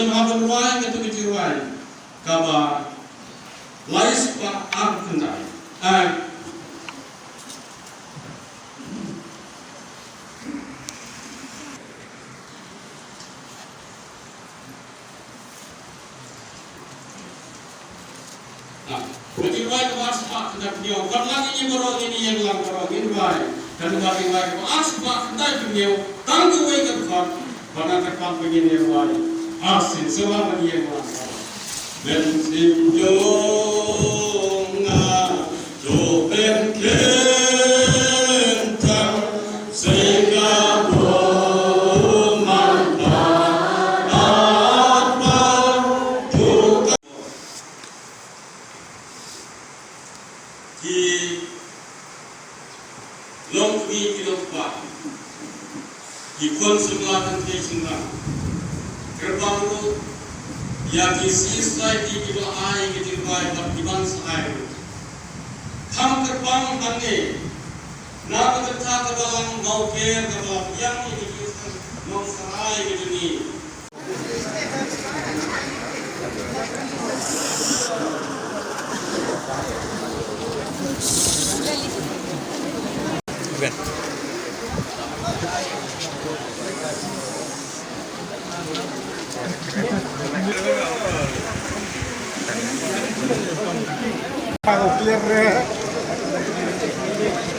Indonesia mahaberwai ketu keciruai kaba lais pa arkendai keciruai kaba aspak kendai punya karlang ini borong ini yang lang borong ini wai dan bagi wai kaba aspak kendai punya tangguh wai kebat pada tepat begini wai asin selama dia lang bensin jonga joben kentang sehingga bermanfaat juga di longgi kilopah di konsulatan kesingan gerbang lu yang sisai di kilo air di luar bangsa air. Ham gerbang ane, nak ketah kebalang mau ker kebalang yang ini mau serai gitu ni. Pago clear